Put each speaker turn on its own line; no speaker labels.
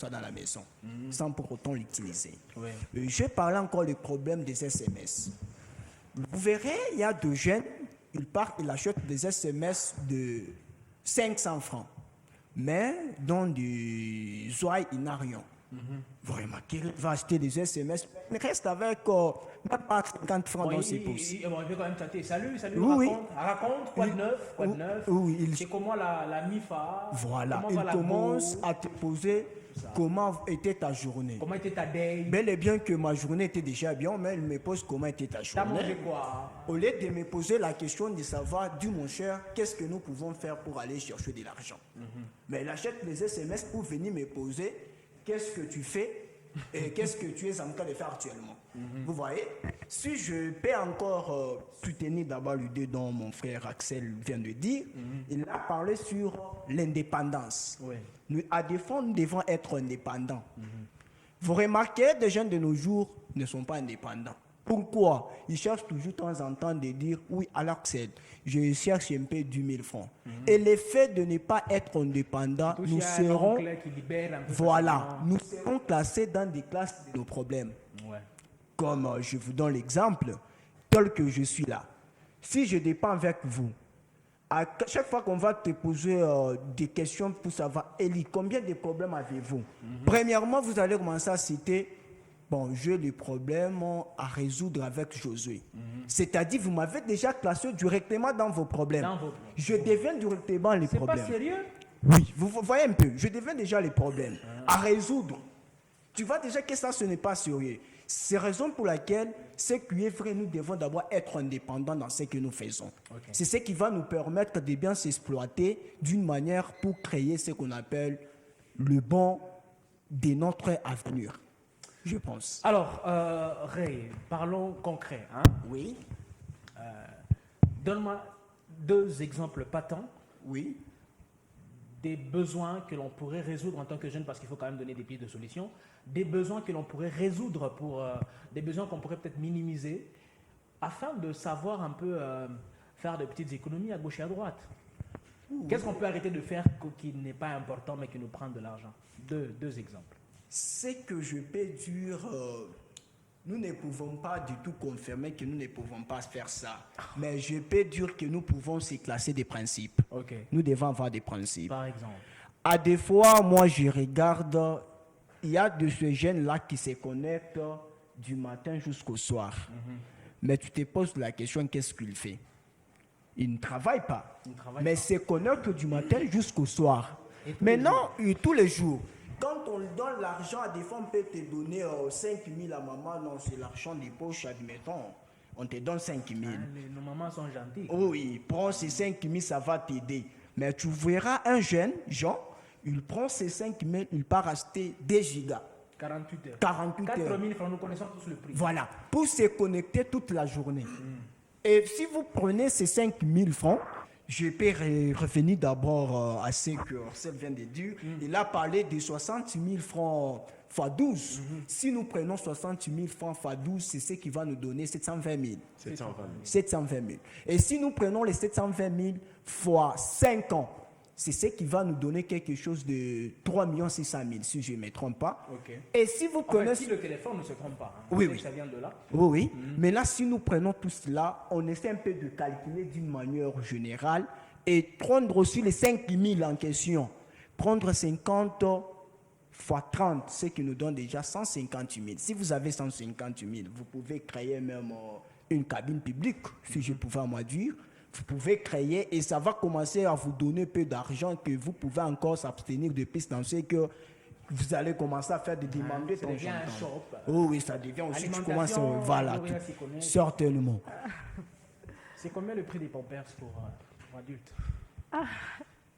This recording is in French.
ça dans la maison, sans pour autant l'utiliser.
Ouais.
Je vais parler encore du problème des SMS. Vous verrez, il y a deux jeunes, ils partent, ils achètent des SMS de 500 francs. Mais dans du Zoï, il n'a rien. Vous remarquez, il va acheter des SMS, il reste avec même pas 50 francs dans ses poches.
Il va quand même chatter. Salut,
Oui,
raconte, quoi de neuf, quoi de neuf.
Oui,
C'est comment la MIFA.
voilà,
Comment
il
va la
commence
go,
à te poser comment était ta journée.
comment était ta day.
Bel et bien que ma journée était déjà bien, mais il me pose comment était ta
T'as mangé
journée.
quoi?
Au lieu de me poser la question de savoir, dis mon cher, qu'est-ce que nous pouvons faire pour aller chercher de l'argent. Mais il achète les SMS pour venir me poser, qu'est-ce que tu fais et qu'est-ce que tu es en train de faire actuellement. Vous voyez, si je peux encore soutenir d'abord l'idée dont mon frère Axel vient de dire, il a parlé sur l'indépendance.
Ouais.
Nous, à défaut, nous devons être indépendants. Vous remarquez, des jeunes de nos jours ne sont pas indépendants. Pourquoi? Ils cherchent toujours de temps en temps de dire, oui, alors Axel, je cherche un peu 10 000 francs. Et le fait de ne pas être indépendant,
Tout
nous
s'il y a un
serons,
oncle qui libère un peu
voilà,
facilement.
nous serons classés dans des classes de nos problèmes.
Ouais.
Comme je vous donne l'exemple, tel que je suis là. Si je dépends avec vous, à chaque fois qu'on va te poser des questions pour savoir, Eli, combien de problèmes avez-vous? Premièrement, vous allez commencer à citer, bon, j'ai des problèmes à résoudre avec Josué. C'est-à-dire, vous m'avez déjà classé directement dans vos problèmes.
Dans vos-
Je deviens directement les
C'est pas
problèmes.
sérieux?
Oui, vous voyez un peu, je deviens déjà les problèmes à résoudre. Tu vois déjà que ça, ce n'est pas sérieux. C'est la raison pour laquelle, ce qui est vrai, nous devons d'abord être indépendants dans ce que nous faisons.
Okay.
C'est ce qui va nous permettre de bien s'exploiter d'une manière pour créer ce qu'on appelle le bon de notre avenir, je pense.
Alors, Ray, parlons concret. Hein?
Oui,
Donne-moi 2 exemples patents
oui.
des besoins que l'on pourrait résoudre en tant que jeune, parce qu'il faut quand même donner des pistes de solutions, des besoins que l'on pourrait résoudre, des besoins qu'on pourrait peut-être minimiser, afin de savoir un peu faire de petites économies à gauche et à droite. Qu'est-ce qu'on peut arrêter de faire qui n'est pas important mais qui nous prend de l'argent? Deux exemples.
C'est que je peux dire, nous ne pouvons pas du tout confirmer que nous ne pouvons pas faire ça. Mais je peux dire que nous pouvons se classer des principes.
Ok.
Nous devons avoir des principes.
Par exemple.
À des fois, moi, je regarde, il y a de ces jeunes-là qui se connectent du matin jusqu'au soir. Mais tu te poses la question, qu'est-ce qu'il fait? Il ne travaille pas.
Il ne travaille
Mais
pas.
se connecte du matin jusqu'au soir.
Et tous les
Maintenant, tous les jours. Quand on donne l'argent, à des fois, on peut te donner 5 000 à maman. Non, c'est l'argent des poches, admettons. On te donne 5 000.
Nos mamans sont gentilles.
Oh oui, prends ces 5 000, ça va t'aider. Mais tu verras un jeune, Jean, il prend ces 5 000, il part acheter 2 gigas.
48 heures.
48
4
heures.
000 francs, nous connaissons tous le prix.
Voilà, pour se connecter toute la journée. Et si vous prenez ces 5 000 francs, je peux revenir d'abord à ce que Marcel vient de dire. Il a parlé de 60 000 francs x 12. Si nous prenons 60 000 francs x 12, c'est ce qui va nous donner 720 000.
720 000.
720 000. Et si nous prenons les 720 000 fois 5 ans, c'est ce qui va nous donner quelque chose de 3 600 000, si je ne me trompe pas.
Ok.
Et si vous
En fait,
connaissez...
si le téléphone ne se trompe pas, hein,
Oui,
on sait
oui.
que ça vient de là.
Oui, oui. Mais là, si nous prenons tout cela, on essaie un peu de calculer d'une manière générale et prendre aussi les 5 000 en question. Prendre 50 fois 30, ce qui nous donne déjà 150 000. Si vous avez 150 000, vous pouvez créer même une cabine publique, si je pouvais moi dire. Vous pouvez créer et ça va commencer à vous donner peu d'argent que vous pouvez encore s'abstenir de plus dans ce que vous allez commencer à faire des demandes de
ça
temps
devient un
en temps.
shop.
Oh oui, ça devient aussi, tu commences,
Alimentation,
voilà,
Gloria s'y connaît.
certainement.
C'est combien le prix des Pampers pour adultes?